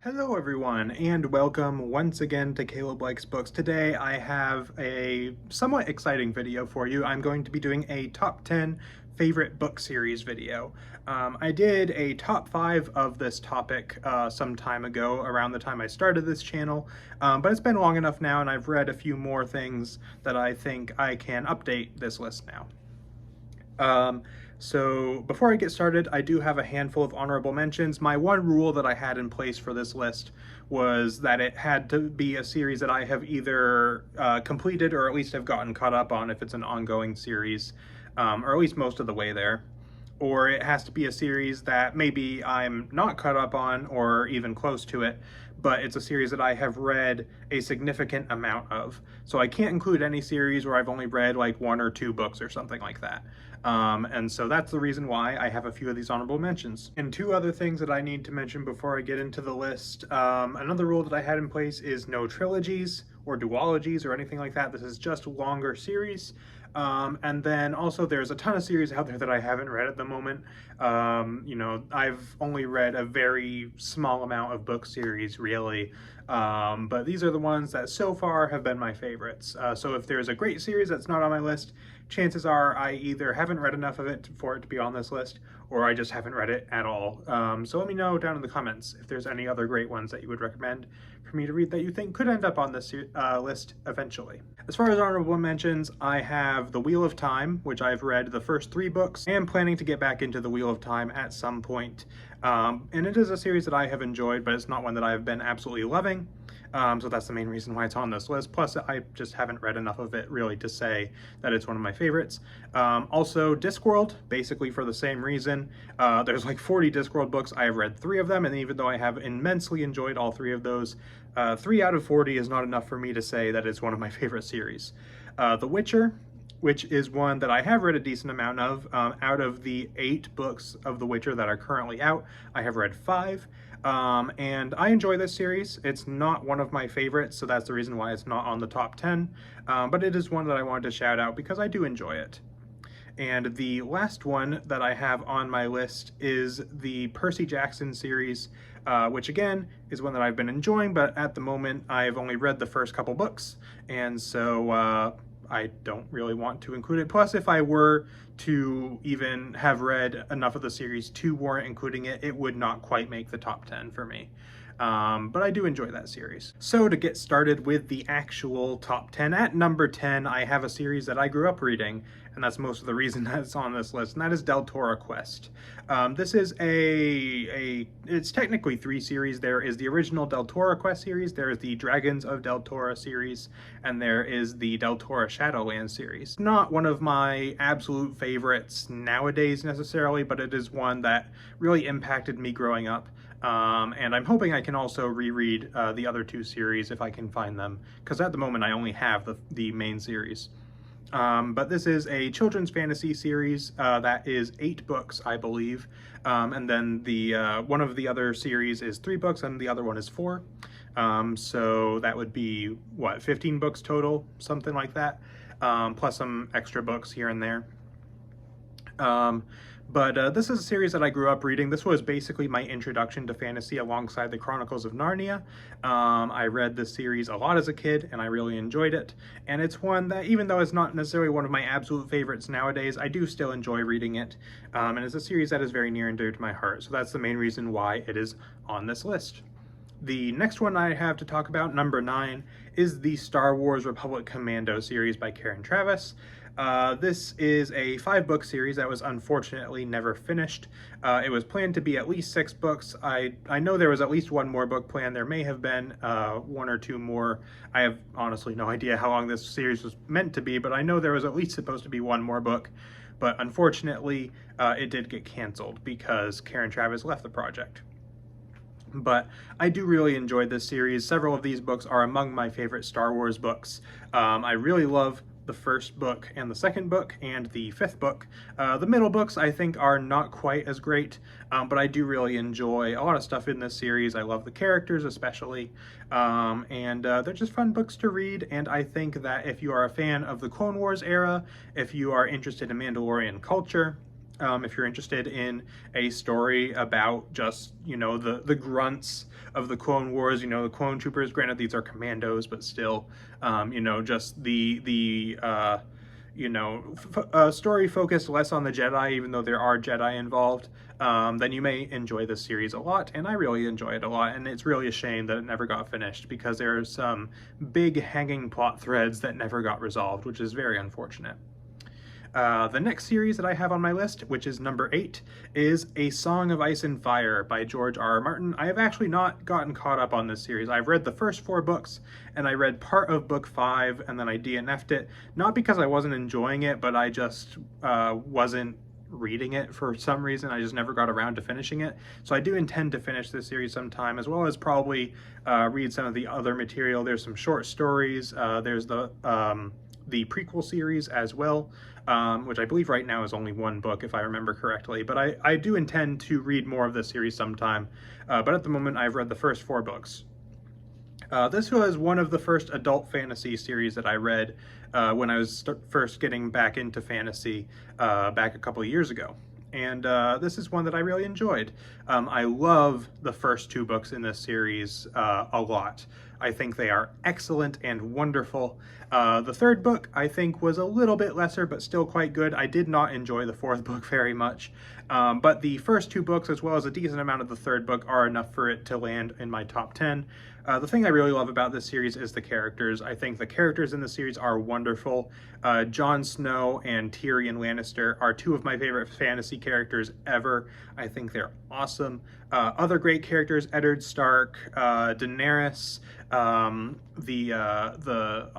Hello everyone, and welcome once again to Caleb Likes Books. Today I have a somewhat exciting video for you. I'm going to be doing a top 10 favorite book series video. I did a top 5 of this topic some time ago, around the time I started this channel, but it's been long enough now and I've read a few more things that I think I can update this list now. So before I get started, I do have a handful of honorable mentions. My one rule that I had in place for this list was that it had to be a series that I have either completed or at least have gotten caught up on if it's an ongoing series, or at least most of the way there. Or it has to be a series that maybe I'm not caught up on or even close to it, but it's a series that I have read a significant amount of. So I can't include any series where I've only read like 1 or 2 books or something like that. And so that's the reason why I have a few of these honorable mentions. And 2 other things that I need to mention before I get into the list. Another rule that I had in place is no trilogies or duologies or anything like that. This is just longer series. And then also there's a ton of series out there that I haven't read at the moment. I've only read a very small amount of book series really, but these are the ones that so far have been my favorites. So if there's a great series that's not on my list, chances are I either haven't read enough of it for it to be on this list, or I just haven't read it at all. So let me know down in the comments if there's any other great ones that you would recommend for me to read that you think could end up on this list eventually. As far as honorable mentions, I have The Wheel of Time, which I've read the first 3 books, and planning to get back into The Wheel of Time at some point. And it is a series that I have enjoyed, but it's not one that I've been absolutely loving. So that's the main reason why it's on this list. Plus, I just haven't read enough of it really to say that it's one of my favorites. Also, Discworld, basically for the same reason. There's like 40 Discworld books. I have read 3 of them, and even though I have immensely enjoyed all 3 of those, 3 out of 40 is not enough for me to say that it's one of my favorite series. The Witcher, which is one that I have read a decent amount of. Out of the 8 books of The Witcher that are currently out, I have read 5. And I enjoy this series. It's not one of my favorites, so that's the reason why it's not on the top 10. But it is one that I wanted to shout out because I do enjoy it. And the last one that I have on my list is the Percy Jackson series, which again is one that I've been enjoying, but at the moment I've only read the first couple books, and so I don't really want to include it. Plus, if I were to even have read enough of the series to warrant including it, it would not quite make the top 10 for me. But I do enjoy that series. So to get started with the actual top 10, at number 10, I have a series that I grew up reading, and that's most of the reason that it's on this list, and that is Toro Quest. This is it's technically 3 series. There is the original Toro Quest series, there is the Dragons of Del Toro series, and there is the Toro Shadowlands series. Not one of my absolute favorites nowadays necessarily, but it is one that really impacted me growing up. And I'm hoping I can also reread the other 2 series if I can find them, because at the moment I only have the main series. But this is a children's fantasy series that is 8 books, I believe, and then the one of the other series is 3 books and the other one is 4. So that would be, what, 15 books total, something like that, plus some extra books here and there. But this is a series that I grew up reading. This was basically my introduction to fantasy alongside the Chronicles of Narnia. I read this series a lot as a kid, and I really enjoyed it. And it's one that, even though it's not necessarily one of my absolute favorites nowadays, I do still enjoy reading it. And it's a series that is very near and dear to my heart. So that's the main reason why it is on this list. The next one I have to talk about, number 9, is the Star Wars Republic Commando series by Karen Traviss. This is a 5-book series that was unfortunately never finished. It was planned to be at least 6 books. I know there was at least 1 more book planned. There may have been 1 or 2 more. I have honestly no idea how long this series was meant to be, but I know there was at least supposed to be 1 more book. But unfortunately, it did get canceled because Karen Traviss left the project. But I do really enjoy this series. Several of these books are among my favorite Star Wars books. I really love the first book and the second book and the 5th book. The middle books I think are not quite as great, but I do really enjoy a lot of stuff in this series. I love the characters especially, and they're just fun books to read, and I think that if you are a fan of the Clone Wars era, if you are interested in Mandalorian culture, If you're interested in a story about just, you know, the grunts of the Clone Wars, you know, the clone troopers, granted these are Commandos, but still, you know, just you know, story focused less on the Jedi, even though there are Jedi involved, then you may enjoy this series a lot, and I really enjoy it a lot, and it's really a shame that it never got finished, because there are some big hanging plot threads that never got resolved, which is very unfortunate. The next series that I have on my list, which is number 8, is A Song of Ice and Fire by George R. R. Martin. I have actually not gotten caught up on this series. I've read the first 4 books, and I read part of book 5, and then I DNF'd it. Not because I wasn't enjoying it, but I just wasn't reading it for some reason. I just never got around to finishing it. So I do intend to finish this series sometime, as well as probably read some of the other material. There's some short stories. There's the prequel series as well, which I believe right now is only 1 book, if I remember correctly. But I do intend to read more of this series sometime. But at the moment, I've read the first 4 books. This was one of the first adult fantasy series that I read when I was first getting back into fantasy back a couple of years ago. And this is one that I really enjoyed. I love the first 2 books in this series a lot. I think they are excellent and wonderful. The 3rd book, I think, was a little bit lesser, but still quite good. I did not enjoy the 4th book very much. But the first 2 books, as well as a decent amount of the 3rd book, are enough for it to land in my top 10. The thing I really love about this series is the characters. I think the characters in the series are wonderful. Jon Snow and Tyrion Lannister are 2 of my favorite fantasy characters ever. I think they're awesome. Other great characters, Eddard Stark, Daenerys, the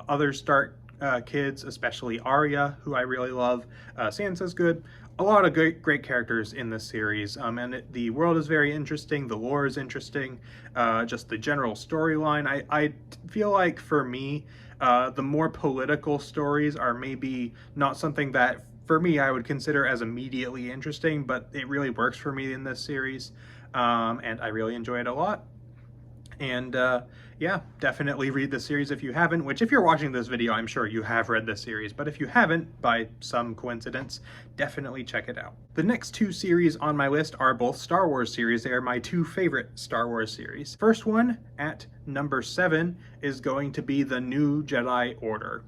other Stark kids, especially Arya, who I really love. Sansa's good. A lot of great characters in this series, and the world is very interesting, the lore is interesting, just the general storyline. I feel like, for me, the more political stories are maybe not something that, for me, I would consider as immediately interesting, but it really works for me in this series, and I really enjoy it a lot. And yeah, definitely read the series if you haven't, which, if you're watching this video, I'm sure you have read this series, but if you haven't, by some coincidence, definitely check it out. The next 2 series on my list are both Star Wars series. They are my 2 favorite Star Wars series. First one, at number 7, is going to be The New Jedi Order.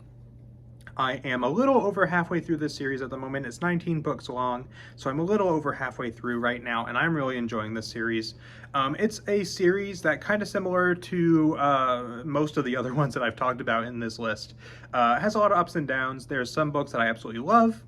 I am a little over halfway through this series at the moment. It's 19 books long, so I'm a little over halfway through right now, and I'm really enjoying this series. It's a series that, kind of similar to most of the other ones that I've talked about in this list, has a lot of ups and downs. There's some books that I absolutely love.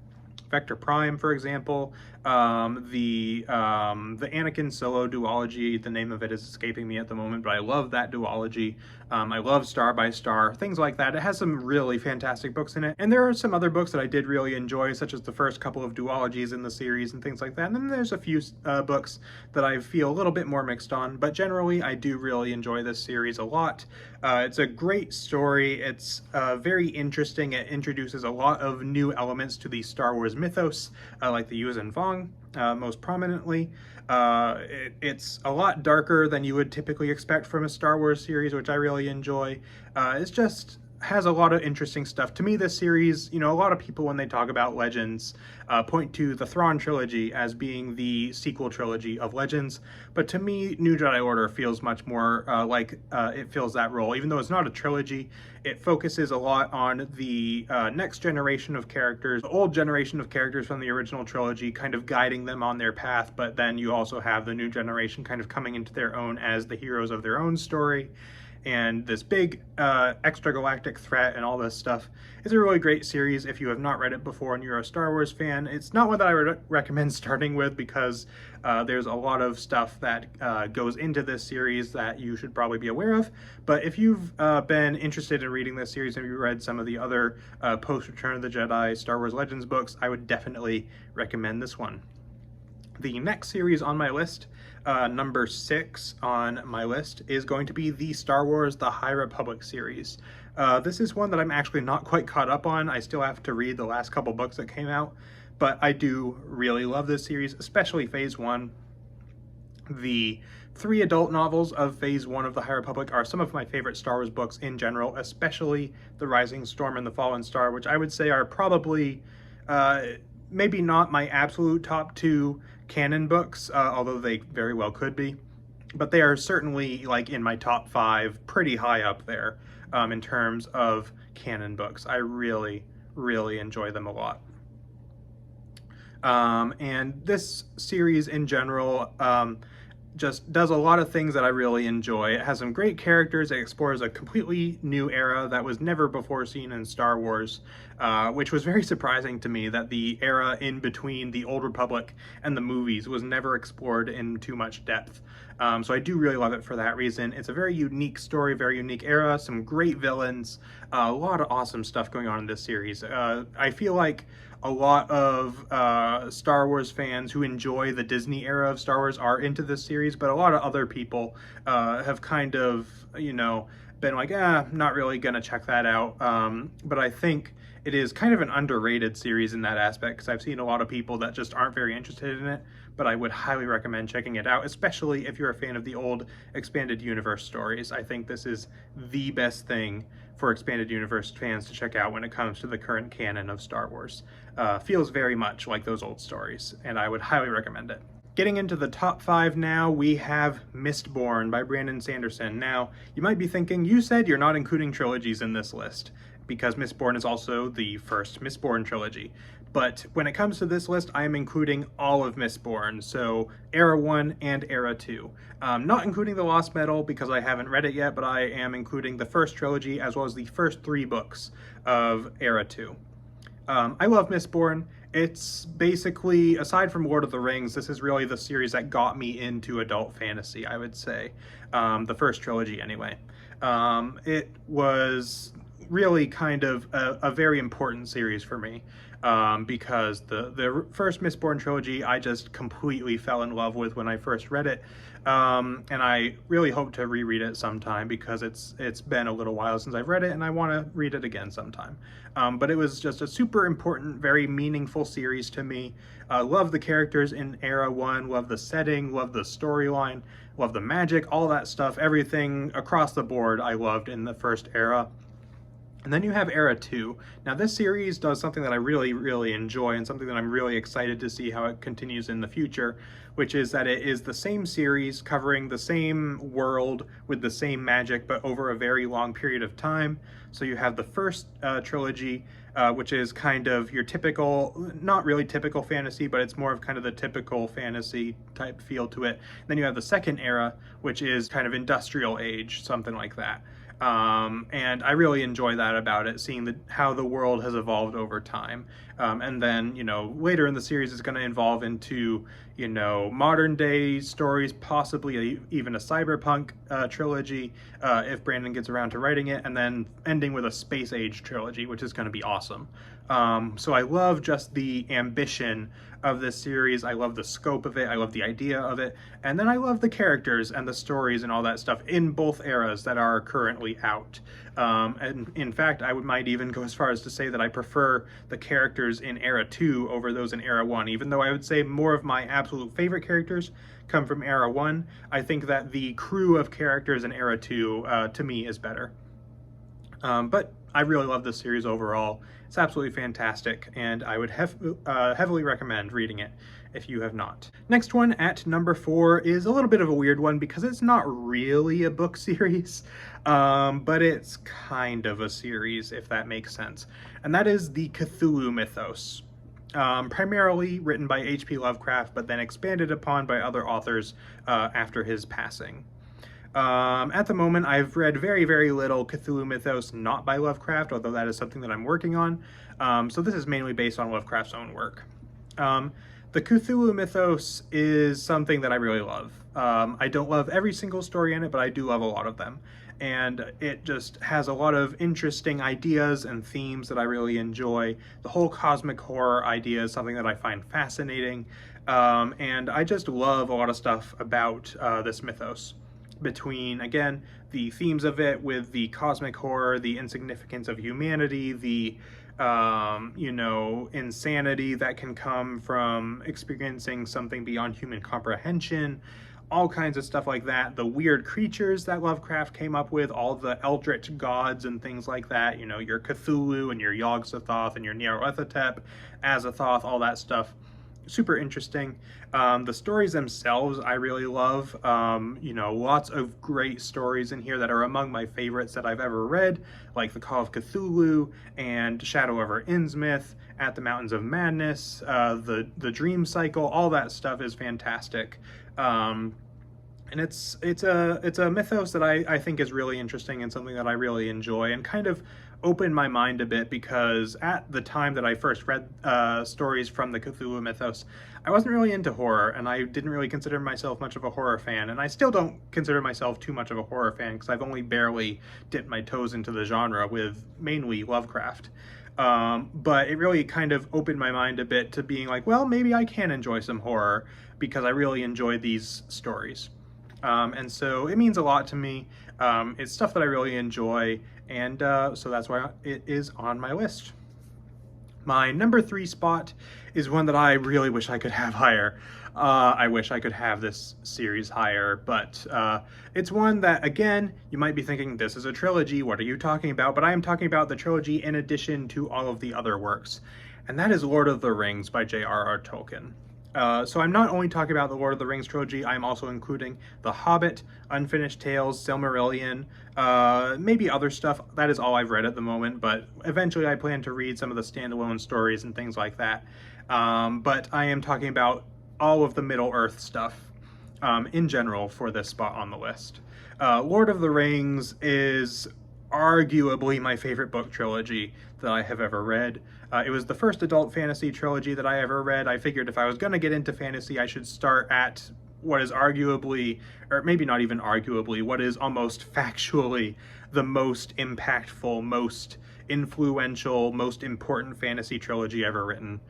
Vector Prime, for example, the Anakin Solo duology, the name of it is escaping me at the moment, but I love that duology. I love Star by Star, things like that. It has some really fantastic books in it, and there are some other books that I did really enjoy, such as the first couple of duologies in the series and things like that, and then there's a few books that I feel a little bit more mixed on, but generally I do really enjoy this series a lot. It's a great story. It's very interesting. It introduces a lot of new elements to the Star Wars mythos, like the Yuuzhan Vong, most prominently. It's a lot darker than you would typically expect from a Star Wars series, which I really enjoy. It's just has a lot of interesting stuff. To me, this series, you know, a lot of people, when they talk about Legends, point to the Thrawn trilogy as being the sequel trilogy of Legends, but to me, New Jedi Order feels much more like it fills that role. Even though it's not a trilogy, it focuses a lot on the next generation of characters, the old generation of characters from the original trilogy, kind of guiding them on their path, but then you also have the new generation kind of coming into their own as the heroes of their own story. And this big extragalactic threat and all this stuff is a really great series. If you have not read it before and you're a Star Wars fan, it's not one that I would recommend starting with, because there's a lot of stuff that goes into this series that you should probably be aware of. But if you've been interested in reading this series and you read some of the other post-Return of the Jedi Star Wars Legends books, I would definitely recommend this one. The next series on my list, number 6 on my list, is going to be the Star Wars The High Republic series. This is one that I'm actually not quite caught up on. I still have to read the last couple books that came out, but I do really love this series, especially Phase 1. The 3 adult novels of Phase 1 of The High Republic are some of my favorite Star Wars books in general, especially The Rising Storm and The Fallen Star, which I would say are probably maybe not my absolute top two canon books, although they very well could be, but they are certainly like in my top five, pretty high up there in terms of canon books. I really, really enjoy them a lot. And this series in general just does a lot of things that I really enjoy. It has some great characters. It explores a completely new era that was never before seen in Star Wars, which was very surprising to me, that the era in between the Old Republic and the movies was never explored in too much depth. So I do really love it for that reason. It's a very unique story, very unique era, some great villains, a lot of awesome stuff going on in this series. I feel like a lot of Star Wars fans who enjoy the Disney era of Star Wars are into this series, but a lot of other people have kind of, you know, been like, not really gonna check that out. But I think it is kind of an underrated series in that aspect, because I've seen a lot of people that just aren't very interested in it, but I would highly recommend checking it out, especially if you're a fan of the old expanded universe stories. I think this is the best thing for expanded universe fans to check out when it comes to the current canon of Star Wars. Feels very much like those old stories, and I would highly recommend it. Getting into the top five now, we have Mistborn by Brandon Sanderson. Now, you might be thinking, you said you're not including trilogies in this list, because Mistborn is also the first Mistborn trilogy. But when it comes to this list, I am including all of Mistborn, so Era 1 and Era 2. Not including the Lost Metal because I haven't read it yet, but I am including the first trilogy as well as the first 3 books of Era 2. I love Mistborn. It's basically, aside from Lord of the Rings, this is really the series that got me into adult fantasy, I would say. The first trilogy, anyway. It was really kind of a very important series for me, because the first Mistborn trilogy I just completely fell in love with when I first read it, and I really hope to reread it sometime, because it's been a little while since I've read it and I want to read it again sometime. But it was just a super important, very meaningful series to me. Love the characters in Era 1, love the setting, love the storyline, love the magic, all that stuff, everything across the board I loved in the first era. And then you have Era 2. Now this series does something that I really, really enjoy, and something that I'm really excited to see how it continues in the future, which is that it is the same series covering the same world with the same magic, but over a very long period of time. So you have the first trilogy, which is kind of your typical, not really typical fantasy, but it's more of kind of the typical fantasy type feel to it. Then you have the second era, which is kind of industrial age, something like that. And I really enjoy that about it, seeing how the world has evolved over time. And then, you know, later in the series it's going to evolve into, you know, modern day stories, possibly even a cyberpunk trilogy, if Brandon gets around to writing it, and then ending with a space age trilogy, which is going to be awesome. So I love just the ambition of this series. I love the scope of it. I love the idea of it. And then I love the characters and the stories and all that stuff in both eras that are currently out. And in fact, I might even go as far as to say that I prefer the characters in Era 2 over those in Era 1. Even though I would say more of my absolute favorite characters come from Era 1, I think that the crew of characters in Era 2, to me, is better. But I really love this series overall. It's absolutely fantastic, and I would heavily recommend reading it if you have not. Next one at number 4 is a little bit of a weird one, because it's not really a book series, but it's kind of a series, if that makes sense. And that is the Cthulhu Mythos. Primarily written by H.P. Lovecraft, but then expanded upon by other authors after his passing. At the moment, I've read very, very little Cthulhu Mythos not by Lovecraft, although that is something that I'm working on. So this is mainly based on Lovecraft's own work. The Cthulhu Mythos is something that I really love. I don't love every single story in it, but I do love a lot of them. And it just has a lot of interesting ideas and themes that I really enjoy. The whole cosmic horror idea is something that I find fascinating. And I just love a lot of stuff about this mythos. Between, again, the themes of it with the cosmic horror, the insignificance of humanity, the, you know, insanity that can come from experiencing something beyond human comprehension, all kinds of stuff like that. The weird creatures that Lovecraft came up with, all the eldritch gods and things like that, you know, your Cthulhu and your Yog-Sothoth and your Nyarlathotep, Azathoth, all that stuff. Super interesting. The stories themselves I really love. You know, lots of great stories in here that are among my favorites that I've ever read, like The Call of Cthulhu and Shadow over Innsmouth, At the Mountains of Madness, the Dream Cycle. All that stuff is fantastic. And it's a mythos that I think is really interesting and something that I really enjoy, and kind of opened my mind a bit, because at the time that I first read stories from the Cthulhu Mythos, I wasn't really into horror, and I didn't really consider myself much of a horror fan, and I still don't consider myself too much of a horror fan, because I've only barely dipped my toes into the genre with mainly Lovecraft. But it really kind of opened my mind a bit to being like, well, maybe I can enjoy some horror, because I really enjoy these stories. And so it means a lot to me. It's stuff that I really enjoy, and so that's why it is on my list. My number 3 spot is one that I really wish I could have higher. I wish I could have this series higher, but it's one that, again, you might be thinking, this is a trilogy, what are you talking about? But I am talking about the trilogy in addition to all of the other works, and that is Lord of the Rings by J.R.R. Tolkien. So I'm not only talking about the Lord of the Rings trilogy, I'm also including The Hobbit, Unfinished Tales, Silmarillion, maybe other stuff. That is all I've read at the moment, but eventually I plan to read some of the standalone stories and things like that. But I am talking about all of the Middle-earth stuff in general for this spot on the list. Lord of the Rings is arguably my favorite book trilogy that I have ever read. It was the first adult fantasy trilogy that I ever read. I figured if I was going to get into fantasy, I should start at what is arguably, or maybe not even arguably, what is almost factually the most impactful, most influential, most important fantasy trilogy ever written.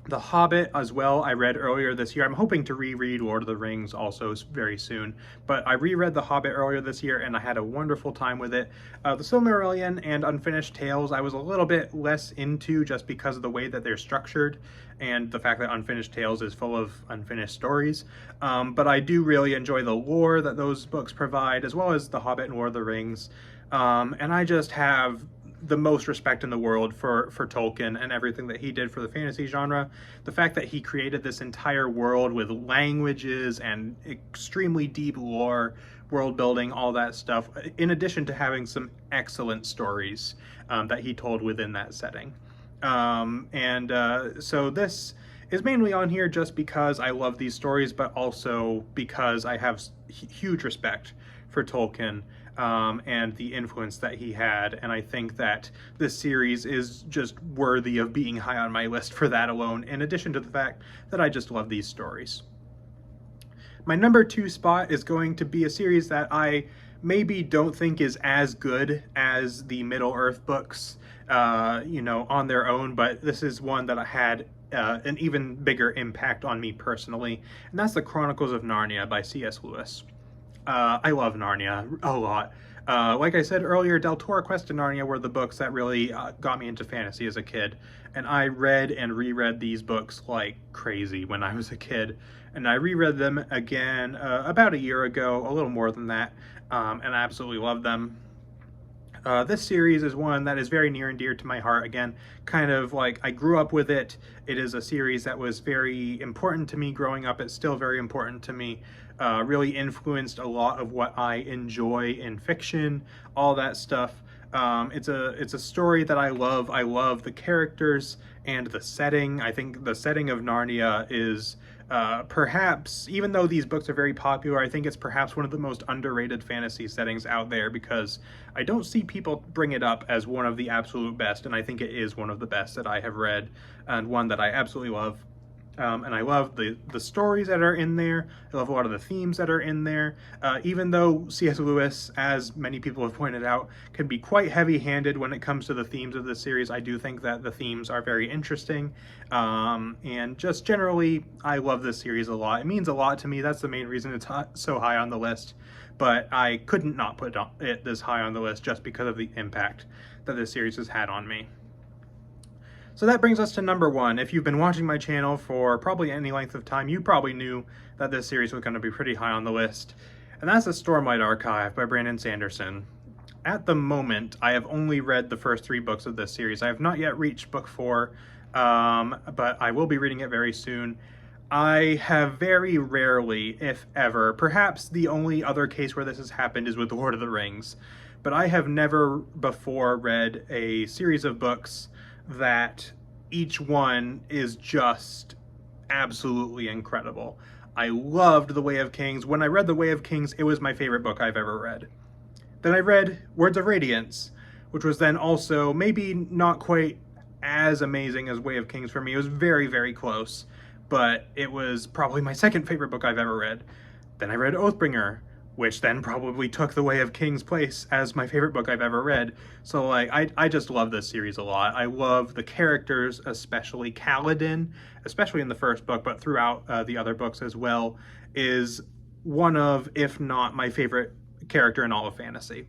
The Hobbit as well, I read earlier this year. I'm hoping to reread Lord of the Rings also very soon, but I reread The Hobbit earlier this year and I had a wonderful time with it. The Silmarillion and Unfinished Tales I was a little bit less into, just because of the way that they're structured and the fact that Unfinished Tales is full of unfinished stories. But I do really enjoy the lore that those books provide, as well as The Hobbit and Lord of the Rings. And I just have the most respect in the world for Tolkien and everything that he did for the fantasy genre. The fact that he created this entire world with languages and extremely deep lore, world building, all that stuff, in addition to having some excellent stories that he told within that setting. So this is mainly on here just because I love these stories, but also because I have huge respect for Tolkien and the influence that he had, and I think that this series is just worthy of being high on my list for that alone, in addition to the fact that I just love these stories. My number 2 spot is going to be a series that I maybe don't think is as good as the Middle-earth books, you know, on their own, but this is one that I had an even bigger impact on me personally, and that's The Chronicles of Narnia by C.S. Lewis. I love Narnia a lot. Like I said earlier, Toro Quest and Narnia were the books that really got me into fantasy as a kid. And I read and reread these books like crazy when I was a kid. And I reread them again about a year ago, a little more than that, and I absolutely love them. This series is one that is very near and dear to my heart. Again, kind of like I grew up with it. It is a series that was very important to me growing up. It's still very important to me. Really influenced a lot of what I enjoy in fiction, all that stuff. It's a story that I love. I love the characters and the setting. I think the setting of Narnia is perhaps, even though these books are very popular, I think it's perhaps one of the most underrated fantasy settings out there, because I don't see people bring it up as one of the absolute best, and I think it is one of the best that I have read, and one that I absolutely love. And I love the stories that are in there. I love a lot of the themes that are in there. Even though C.S. Lewis, as many people have pointed out, can be quite heavy-handed when it comes to the themes of the series, I do think that the themes are very interesting. And just generally, I love this series a lot. It means a lot to me. That's the main reason it's so high on the list. But I couldn't not put it this high on the list just because of the impact that this series has had on me. So that brings us to number 1. If you've been watching my channel for probably any length of time, you probably knew that this series was going to be pretty high on the list. And that's the Stormlight Archive by Brandon Sanderson. At the moment, I have only read the first 3 books of this series. I have not yet reached book 4, but I will be reading it very soon. I have very rarely, if ever, perhaps the only other case where this has happened is with Lord of the Rings, but I have never before read a series of books that each one is just absolutely incredible. I loved The Way of Kings. When I read The Way of Kings, it was my favorite book I've ever read. Then I read Words of Radiance, which was then also maybe not quite as amazing as Way of Kings for me. It was very, very close, but it was probably my second favorite book I've ever read. Then I read Oathbringer, which then probably took The Way of Kings' place as my favorite book I've ever read. So like, I just love this series a lot. I love the characters, especially Kaladin, especially in the first book, but throughout the other books as well, is one of, if not my favorite character in all of fantasy.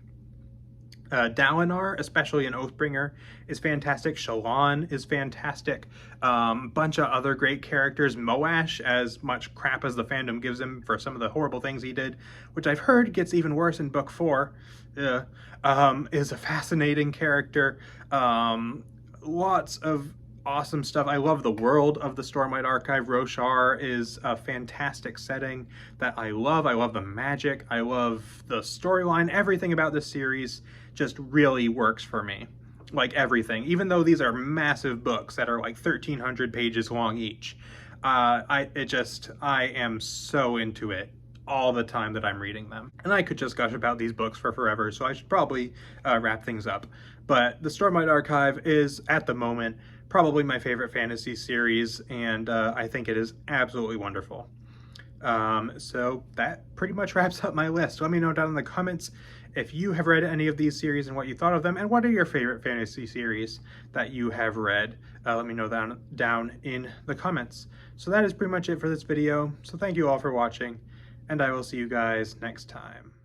Dalinar, especially in Oathbringer, is fantastic. Shallan is fantastic. Bunch of other great characters. Moash, as much crap as the fandom gives him for some of the horrible things he did, which I've heard gets even worse in book 4, is a fascinating character. Lots of awesome stuff. I love the world of the Stormlight Archive. Roshar is a fantastic setting that I love. I love the magic. I love the storyline. Everything about this series just really works for me. Like everything. Even though these are massive books that are like 1,300 pages long each. I am so into it all the time that I'm reading them. And I could just gush about these books for forever, so I should probably wrap things up. But the Stormlight Archive is, at the moment, probably my favorite fantasy series, and I think it is absolutely wonderful. So that pretty much wraps up my list. Let me know down in the comments if you have read any of these series and what you thought of them, and what are your favorite fantasy series that you have read. Let me know down in the comments. So that is pretty much it for this video. So thank you all for watching, and I will see you guys next time.